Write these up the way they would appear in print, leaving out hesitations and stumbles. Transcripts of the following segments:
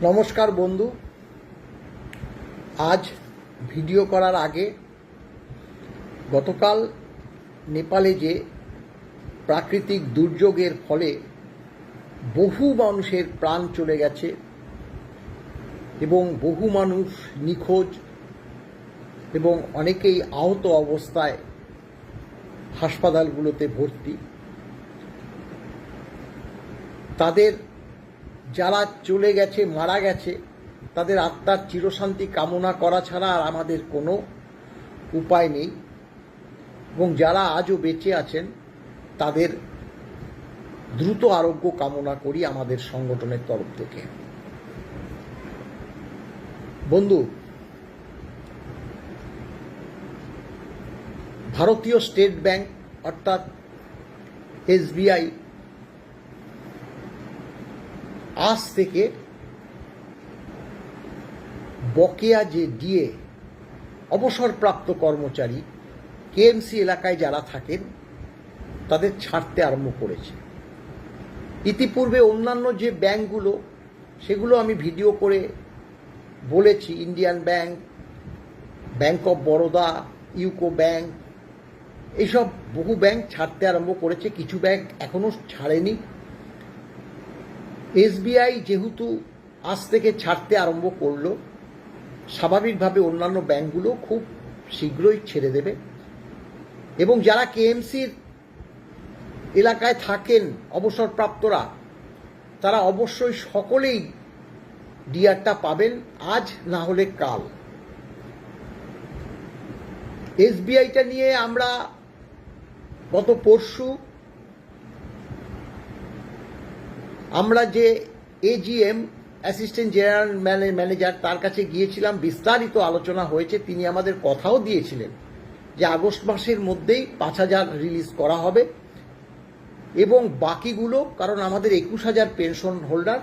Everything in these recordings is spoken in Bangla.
নমস্কার বন্ধু। আজ ভিডিও করার আগে গতকাল নেপালে যে প্রাকৃতিক দুর্যোগের ফলে বহু মানুষের প্রাণ চলে গেছে এবং বহু মানুষ নিখোঁজ এবং অনেকেই আহত অবস্থায় হাসপাতালগুলোতে ভর্তি। তাদের যারা চলে গেছে, মারা গেছে, তাদের আত্মার চিরশান্তি কামনা করা ছাড়া আর আমাদের কোনো উপায় নেই। এবং যারা আজও বেঁচে আছেন তাদের দ্রুত আরোগ্য কামনা করি আমাদের সংগঠনের তরফ থেকে। বন্ধু, ভারতীয় স্টেট ব্যাংক অর্থাৎ SBI আজ থেকে বকেয়া যে ডিএ অবসরপ্রাপ্ত কর্মচারী KMC এলাকায় যারা থাকেন তাদের ছাড়তে আরম্ভ করেছে। ইতিপূর্বে অন্যান্য যে ব্যাংকগুলো সেগুলো আমি ভিডিও করে বলেছি, Indian bank, bank of Baroda, UCO bank, এইসব বহু ব্যাংক ছাড়তে আরম্ভ করেছে, কিছু ব্যাংক এখনও ছাড়েনি। SBI যেহেতু আজ থেকে ছাড়তে আরম্ভ করলো, স্বাভাবিকভাবে অন্যান্য ব্যাংকগুলো খুব শীঘ্রই ছেড়ে দেবে। এবং যারা KMCর এলাকায় থাকেন অবসরপ্রাপ্তরা, তারা অবশ্যই সকলেই ডিআরটা পাবেন, আজ না হলে কাল। SBIটা নিয়ে আমরা গত পরশু আমরা যে AGM অ্যাসিস্ট্যান্ট জেনারেল ম্যানেজার তার কাছে গিয়েছিলাম, বিস্তারিত আলোচনা হয়েছে। তিনি আমাদের কথাও দিয়েছিলেন যে আগস্ট মাসের মধ্যেই 5,000 রিলিজ করা হবে এবং বাকিগুলো, কারণ আমাদের 21,000 পেনশন হোল্ডার,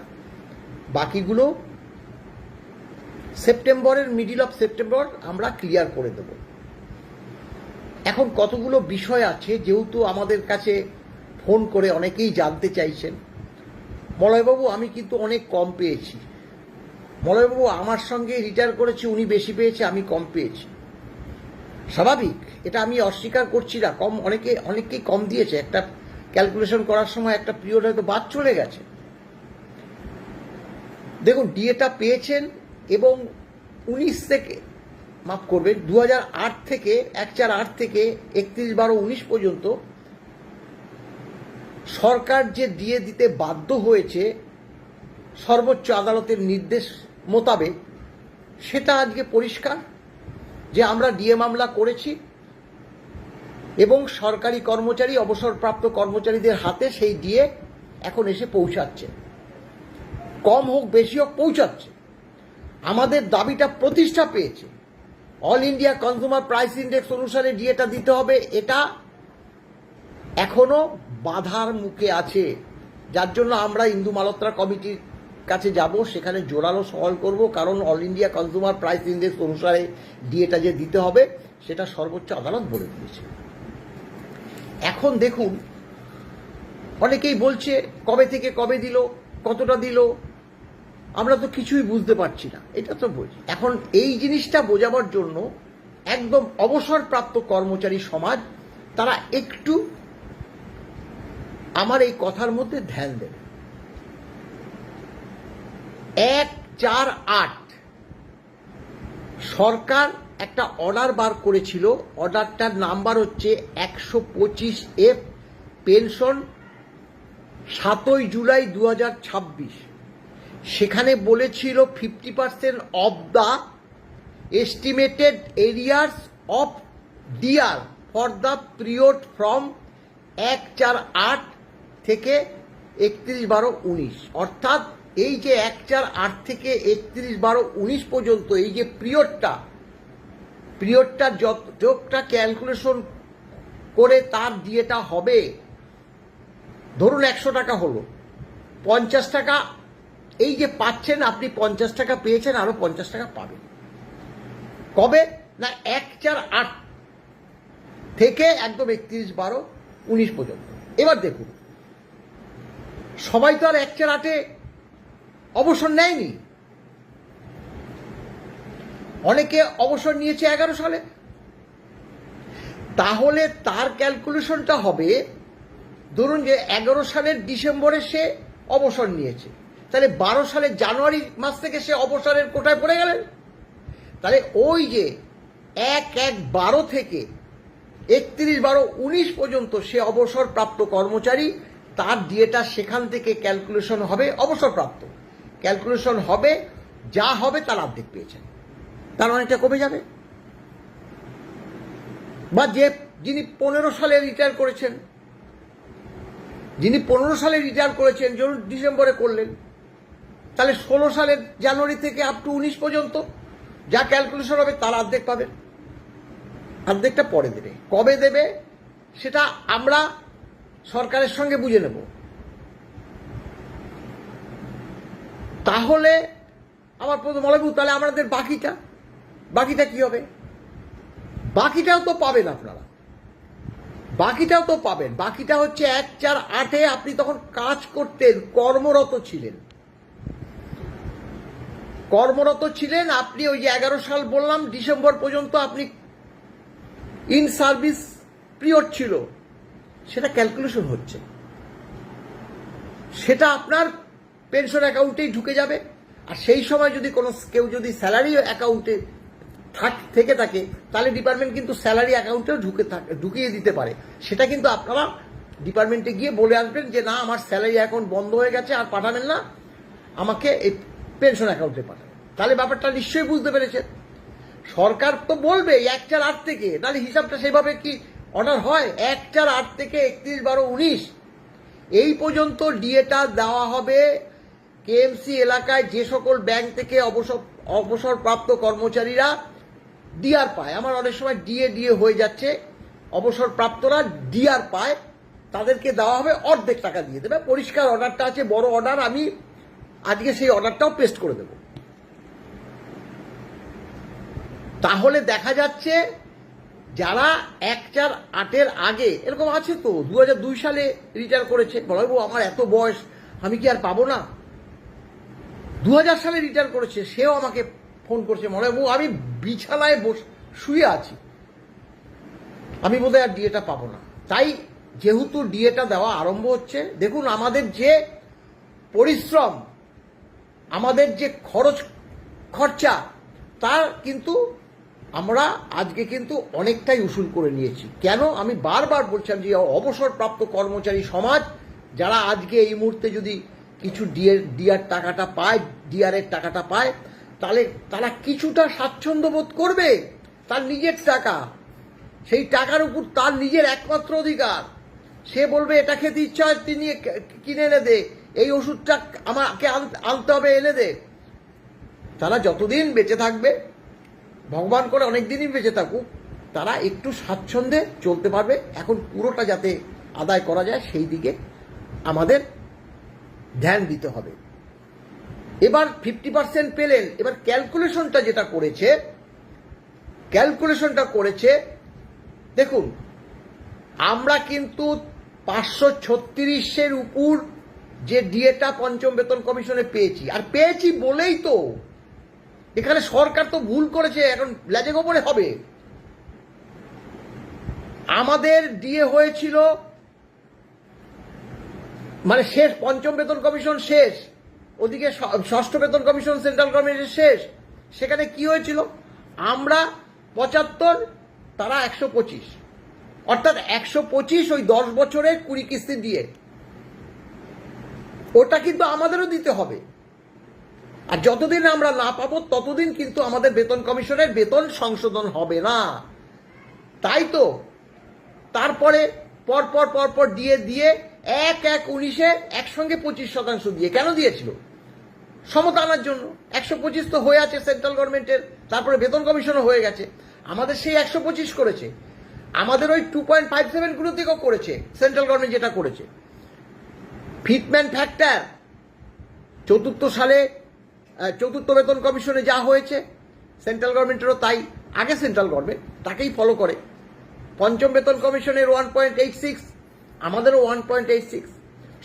বাকিগুলো সেপ্টেম্বরের মিডল অফ সেপ্টেম্বর আমরা ক্লিয়ার করে দেব। এখন কতগুলো বিষয় আছে, যেহেতু আমাদের কাছে ফোন করে অনেকেই জানতে চাইছেন, মলয়বাবু আমি কিন্তু অনেক কম পেয়েছি, মলয়বাবু আমার সঙ্গে রিটায়ার করেছে উনি বেশি পেয়েছে আমি কম পেয়েছি। স্বাভাবিক, এটা আমি অস্বীকার করছি না, অনেকেই কম দিয়েছে। একটা ক্যালকুলেশন করার সময় একটা পিরিয়ড হয়তো বাদ চলে গেছে। দেখুন, ডিএটা পেয়েছেন এবং 19 থেকে, মাফ করবেন, 2008 থেকে 1/4 থেকে 31/12/19 পর্যন্ত সরকার যে ডিএ দিতে বাধ্য হয়েছে সর্বোচ্চ আদালতের নির্দেশ মোতাবেক, সেটা আজকে পরিষ্কার যে আমরা ডিএ মামলা করেছি এবং সরকারি কর্মচারী, অবসরপ্রাপ্ত কর্মচারীদের হাতে সেই ডিএ এখন এসে পৌঁছাচ্ছে। কম হোক বেশি হোক পৌঁছাচ্ছে। আমাদের দাবিটা প্রতিষ্ঠা পেয়েছে। All India consumer price index অনুসারে ডিএটা দিতে হবে, এটা এখনো বাধার মুখে আছে। যার জন্য আমরা ইন্দু মালহোত্রা কমিটির কাছে যাব, সেখানে জোরালো সওয়াল করব, কারণ all India consumer price index অনুসারে ডিএটা যে দিতে হবে সেটা সর্বোচ্চ আদালত বলে দিয়েছে। এখন দেখুন, অনেকেই বলছে কবে থেকে কবে দিল, কতটা দিল, আমরা তো কিছুই বুঝতে পারছি না। এটা তো বলছি, এখন এই জিনিসটা বোঝাবার জন্য একদম অবসরপ্রাপ্ত কর্মচারী সমাজ তারা একটু আমার এই কথার মধ্যে ধ্যান দেবে। 1/4/8 সরকার একটা অর্ডার বার করেছিল, অর্ডারটার নাম্বার হচ্ছে 125F, পেনশন 7 জুলাই 2026। সেখানে বলেছিল 50% of the estimated arrears of DR for the period from 1/4/8 থেকে 31/12/19। অর্থাৎ এই যে 1/4/8 থেকে 31/12/19 পর্যন্ত এই যে পিরিয়ডটা যতটা ক্যালকুলেশন করে তার ডিএটা হবে, ধরুন 100 টাকা হলো, 50 টাকা এই যে পাচ্ছেন আপনি, 50 টাকা পেয়েছেন, আরো 50 টাকা পাবেন। কবে না 1/4/8 থেকে একদম 31/12/19 পর্যন্ত। এবার দেখুন, সবাই তো আর 1/4/8 অবসর নেয়নি। অনেকে অবসর নিয়েছে 11 সালে। তাহলে তার ক্যালকুলেশনটা হবে, ধরুন যে 11 সালের ডিসেম্বরে সে অবসর নিয়েছে, তাহলে 12 সালের জানুয়ারি মাস থেকে সে অবসরের কোটায় পড়ে গেলেন। তাহলে ওই যে 1/1/12 থেকে 31/12/19 পর্যন্ত সে অবসরপ্রাপ্ত কর্মচারী, তার ডিএটা সেখান থেকে ক্যালকুলেশন হবে, অবসরপ্রাপ্ত ক্যালকুলেশন হবে, যা হবে তার অর্ধেক পেয়েছেন, তার অনেকটা কমে যাবে। বা যিনি 15 সালে রিটায়ার করেছেন, ধরুন ডিসেম্বরে করলেন, তাহলে 16 সালের জানুয়ারি থেকে আপ টু 19 পর্যন্ত যা ক্যালকুলেশন হবে তার অর্ধেক পাবেন, অর্ধেকটা পরে দেবে। কবে দেবে সেটা আমরা সরকারের সঙ্গে বুঝে নেব। তাহলে আমার প্রথম বলবো, তাহলে আমাদের বাকিটা কি হবে? বাকিটাও তো পাবেন আপনারা, বাকিটা হচ্ছে 1/4/8-এ আপনি তখন কাজ করতেন, কর্মরত ছিলেন আপনি। ওই যে 11 সাল বললাম ডিসেম্বর পর্যন্ত আপনি ইন সার্ভিস পিরিয়ড ছিল, সেটা ক্যালকুলেশন হচ্ছে, সেটা আপনার পেনশন অ্যাকাউন্টেই ঢুকে যাবে। আর সেই সময় যদি কেউ যদি স্যালারি অ্যাকাউন্টে থেকে থাকে, তাহলে ডিপার্টমেন্ট কিন্তু স্যালারি অ্যাকাউন্টেও ঢুকিয়ে দিতে পারে। সেটা কিন্তু আপনারা ডিপার্টমেন্টে গিয়ে বলে আসবেন যে না, আমার স্যালারি অ্যাকাউন্ট বন্ধ হয়ে গেছে, আর পাঠাবেন না, আমাকে এই পেনশন অ্যাকাউন্টে পাঠাবেন। তাহলে ব্যাপারটা নিশ্চয়ই বুঝতে পেরেছেন। সরকার তো বলবে 1/4/8 থেকে, তাহলে হিসাবটা সেভাবে কি অর্ডার হয়? 1/4/8 থেকে 31/12/19 এই পর্যন্ত ডিএটা দেওয়া হবে। কেএমসি এলাকায় যে সকল ব্যাংক থেকে অবসরপ্রাপ্ত কর্মচারীরা ডিআর পায়, আমার অনেক সময় ডিএ হয়ে যাচ্ছে, অবসরপ্রাপ্তরা ডিআর পায়, তাদেরকে দেওয়া হবে, অর্ধেক টাকা দিয়ে দেবে। পরিষ্কার অর্ডারটা আছে, বড় অর্ডার, আমি আজকে সেই অর্ডারটাও পেস্ট করে দেব। তাহলে দেখা যাচ্ছে যারা 1/4/8-এর আগে, এরকম আছে তো 2002 সালে রিটায়ার করেছে, বলবো আমার এত বয়স, আমি কি আর পাবো না? 2000 সালে রিটায়ার করেছে, সেও আমাকে ফোন করছে, বউ আমি বিছানায় শুয়ে আছি, আমি বোধহয় আর ডিএটা পাবো না। তাই যেহেতু ডিএটা দেওয়া আরম্ভ হচ্ছে, দেখুন আমাদের যে পরিশ্রম, আমাদের যে খরচা, তার কিন্তু আমরা আজকে কিন্তু অনেকটাই উসুল করে নিয়েছি। কেন? আমি বারবার বলছিলাম যে অবসরপ্রাপ্ত কর্মচারী সমাজ যারা আজকে এই মুহূর্তে যদি কিছু ডিআর টাকাটা পায়, ডিআরের টাকাটা পায়, তাহলে তারা কিছুটা স্বাচ্ছন্দ্য বোধ করবে। তার নিজের টাকা, সেই টাকার উপর তার নিজের একমাত্র অধিকার। সে বলবে এটা খেতে ইচ্ছা হয় তিনি কিনে এনে দে, এই ওষুধটা আমাকে আনতে হবে, এনে দে। তারা যতদিন বেঁচে থাকবে, ভগবান করে অনেক দিনই বেঁচে থাকুক, তারা একটু স্বাচ্ছন্দ্যে চলতে পারবে। এখন পুরোটা যাতে আদায় করা যায় সেই দিকে আমাদের ধ্যান দিতে হবে। এবার 50% পেলেন। এবার ক্যালকুলেশনটা যেটা করেছে, দেখুন আমরা কিন্তু 536-এর উপর যে ডিএটা পঞ্চম বেতন কমিশনে পেয়েছি, আর পেয়েছি বলেই তো এখানে সরকার তো ভুল করেছে, এখন লেজে গোবরে হবে। আমাদের ডিএ হয়েছিল মানে শেষ, পঞ্চম বেতন কমিশন শেষ, ওদিকে ষষ্ঠ বেতন কমিশন সেন্ট্রাল গভর্নমেন্টের শেষ। সেখানে কি হয়েছিল? আমরা 75, তারা 125, অর্থাৎ 125 ওই 10 বছরের 20 কিস্তি দিয়ে, ওটা কিন্তু আমাদেরও দিতে হবে। আর যতদিন আমরা না পাবো ততদিন কিন্তু আমাদের বেতন কমিশনের বেতন সংশোধন হবে না। তাই তো তারপরে পরপর দিয়ে 1/1/19-এ একসঙ্গে 25% দিয়ে, কেন দিয়েছিল? সমতা আনার জন্য। 125 তো হয়ে আছে সেন্ট্রাল গভর্নমেন্টের, তারপরে বেতন কমিশনও হয়ে গেছে, আমাদের সেই 125 করেছে। আমাদের ওই 2.57 গুলো থেকেও করেছে সেন্ট্রাল গভর্নমেন্ট, যেটা করেছে ফিটম্যান ফ্যাক্টর। চতুর্থ বেতন কমিশনে যা হয়েছে, সেন্ট্রাল গভর্নমেন্টেরও তাই, আগে সেন্ট্রাল গভর্নমেন্ট তাকেই ফলো করে। পঞ্চম বেতন কমিশনের 1.86, আমাদেরও 1.86।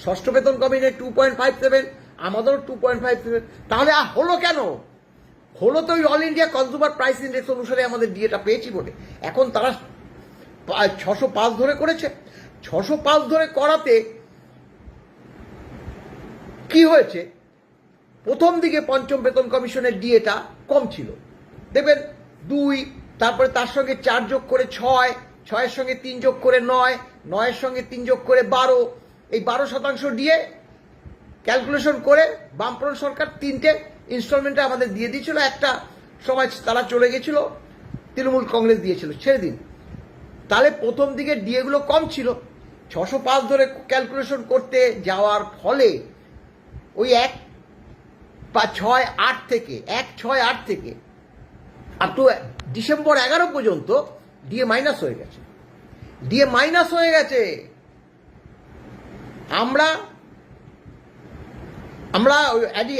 ষষ্ঠ বেতন কমিশনের 2.57, আমাদেরও 2.57। তাহলে হলো কেন? হলো তো ওই all India consumer price index অনুসারে আমাদের ডিএটা পেয়েছি বলে। এখন তারা 605 ধরে করেছে। 605 ধরে করাতে কি হয়েছে, প্রথম দিকে পঞ্চম বেতন কমিশনের ডিএটা কম ছিল, দেখবেন 2, তারপরে তার সঙ্গে 4 যোগ করে 6, 6-এর সঙ্গে 3 যোগ করে 9, 9-এর সঙ্গে 3 যোগ করে 12, এই 12% ডিএ ক্যালকুলেশন করে বামফ্রন্ট সরকার 3টে ইনস্টলমেন্টে আমাদের দিয়ে দিয়েছিল। একটা সময় তারা চলে গেছিল, তৃণমূল কংগ্রেস দিয়েছিল, ছেড়ে দিন। তাহলে প্রথম দিকে ডিএগুলো কম ছিল। 605 ধরে ক্যালকুলেশন করতে যাওয়ার ফলে ওই 1-6-8 থেকে আপ টু ডিসেম্বর 11 পর্যন্ত ডিএ মাইনাস হয়ে গেছে। আমরা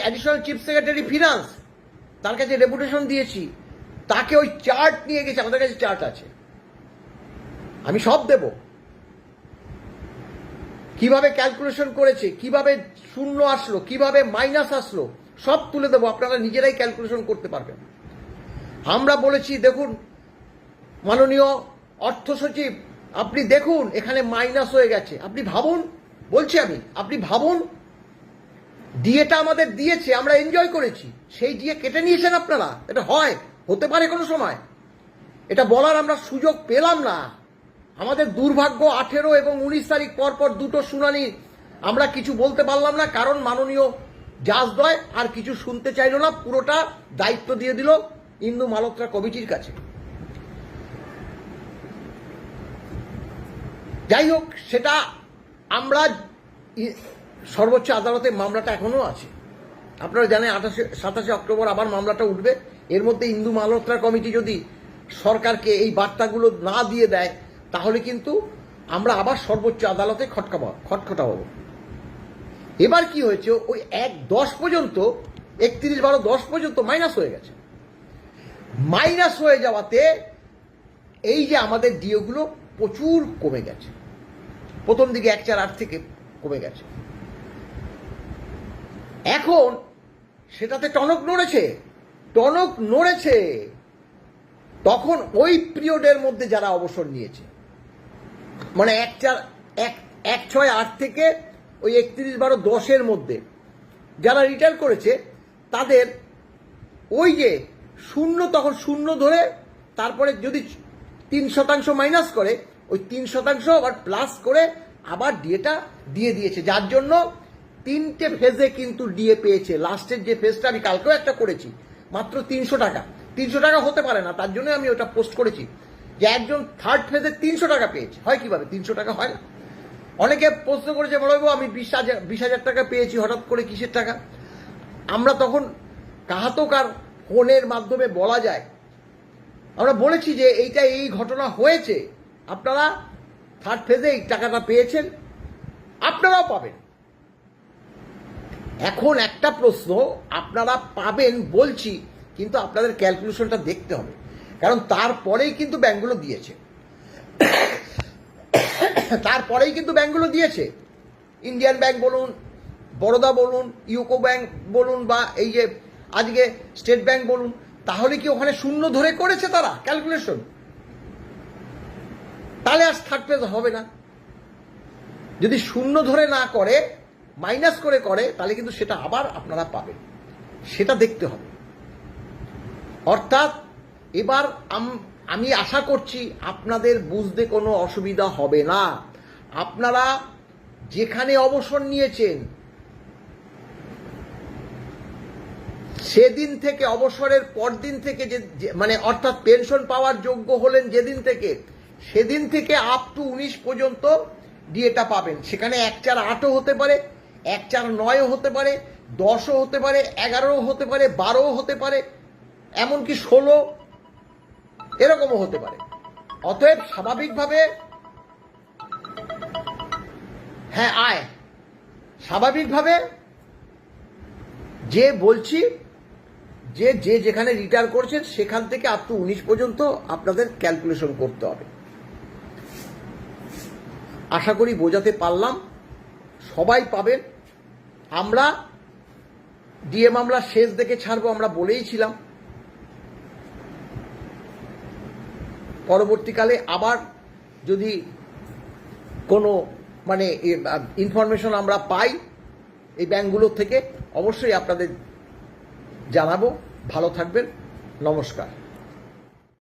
অ্যাডিশনাল চিফ সেক্রেটারি ফিনান্স, তার কাছে রেপুটেশন দিয়েছি, তাকে ওই চার্ট নিয়ে গেছে, আমাদের কাছে চার্ট আছে, আমি সব দেব, কিভাবে ক্যালকুলেশন করেছে, কিভাবে শূন্য আসলো, কিভাবে মাইনাস আসলো, সব তুলে দেবো, আপনারা নিজেরাই ক্যালকুলেশন করতে পারবেন। আমরা বলেছি দেখুন মাননীয় অর্থ সচিব, আপনি দেখুন এখানে মাইনাস হয়ে গেছে, আপনি ভাবুন, বলছি আমি, আপনি ভাবুন ডিএটা আমাদের দিয়েছে, আমরা এনজয় করেছি, সেই ডিএ কেটে নিয়েছেন আপনারা। এটা হতে পারে কোনো সময়, এটা বলার আমরা সুযোগ পেলাম না। আমাদের দুর্ভাগ্য 18 এবং 19 তারিখ পর দুটো শুনানি আমরা কিছু বলতে পারলাম না, কারণ মাননীয় জাজদ্বয় আর কিছু শুনতে চাইল না, পুরোটা দায়িত্ব দিয়ে দিল ইন্দু মালহোত্রা কমিটির কাছে। যাই হোক, সেটা আমরা সর্বোচ্চ আদালতে মামলাটা এখনো আছে, আপনারা জানেন 27 অক্টোবর আবার মামলাটা উঠবে। এর মধ্যে ইন্দু মালহোত্রা কমিটি যদি সরকারকে এই বার্তাগুলো না দিয়ে দেয়, তাহলে কিন্তু আমরা আবার সর্বোচ্চ আদালতে খটখটাবো। এবার কি হয়েছে, ওই 1-10 পর্যন্ত 31/12-10 পর্যন্ত মাইনাস হয়ে গেছে। মাইনাস হয়ে যাওয়াতে এই যে আমাদের ডিওগুলো প্রচুর কমে গেছে, প্রথম দিকে 1-4-8 থেকে কমে গেছে, এখন সেটাতে টনক নড়েছে। তখন ওই পিরিয়ডের মধ্যে যারা অবসর নিয়েছে, মানে 1-6-8 থেকে ওই 31/12-10-এর মধ্যে যারা রিটায়ার করেছে, তাদের ওই যে শূন্য, তখন শূন্য ধরে তারপরে যদি 3% মাইনাস করে, ওই 3% আবার প্লাস করে আবার ডিএটা দিয়ে দিয়েছে, যার জন্য 3টে ফেজে কিন্তু ডিএ পেয়েছে। লাস্টের যে ফেজটা আমি কালকেও একটা করেছি, মাত্র 300 টাকা। 300 টাকা হতে পারে না, তার জন্য আমি ওটা পোস্ট করেছি যে একজন থার্ড ফেজে 300 টাকা পেয়েছে। হয় কিভাবে 300 টাকা হয় না? অনেকে প্রশ্ন করেছে, বলবো আমি 20,000 টাকা পেয়েছি, হঠাৎ করে কিসের টাকা? আমরা তখন কাহাতকার ফোনের মাধ্যমে বলা যায়, আমরা বলেছি যে এইটা এই ঘটনা হয়েছে, আপনারা থার্ড ফেজে এই টাকাটা পেয়েছেন, আপনারাও পাবেন। এখন একটা প্রশ্ন, আপনারা পাবেন বলছি, কিন্তু আপনাদের ক্যালকুলেশনটা দেখতে হবে, কারণ তারপরেই কিন্তু ব্যাংকগুলো দিয়েছে। ইন্ডিয়ান ব্যাংক বলুন, বরোদা বলুন, ইউকো ব্যাংক বলুন, বা এই যে আজকে স্টেট ব্যাংক বলুন, তাহলে কি ওখানে শূন্য ধরে করেছে তারা ক্যালকুলেশন? তাহলে আর থার্ড ফেজ হবে না। যদি শূন্য ধরে না করে, মাইনাস করে তাহলে কিন্তু সেটা আবার আপনারা পাবেন, সেটা দেখতে হবে। অর্থাৎ এবার আমি আশা করছি আপনাদের বুঝতে কোনো অসুবিধা হবে না। আপনারা যেখানে অবসর নিয়েছেন, সেদিন থেকে, অবসরের পরদিন থেকে, মানে অর্থাৎ পেনশন পাওয়ার যোগ্য হলেন যেদিন থেকে, সেদিন থেকে আপ টু 19 পর্যন্ত ডিএটা পাবেন। সেখানে 1-4-8ও হতে পারে, 1-4-9ও হতে পারে, 10ও হতে পারে, 11ও হতে পারে, 12ও হতে পারে, এমনকি 16 এরকমও হতে পারে। অতএব স্বাভাবিকভাবে স্বাভাবিকভাবে যে বলছি যে যেখানে রিটায়ার করছেন সেখান থেকে আপ টু 19 পর্যন্ত আপনাদের ক্যালকুলেশন করতে হবে। আশা করি বোঝাতে পারলাম, সবাই পাবেন। আমরা ডিএ মামলা শেষ দেখে ছাড়বো, আমরা বলেইছিলাম, পরবর্তীকালে আবার যদি কোনো মানে ইনফরমেশন আমরা পাই এই ব্যাংকগুলোর থেকে অবশ্যই আপনাদের জানাবো। ভালো থাকবেন, নমস্কার।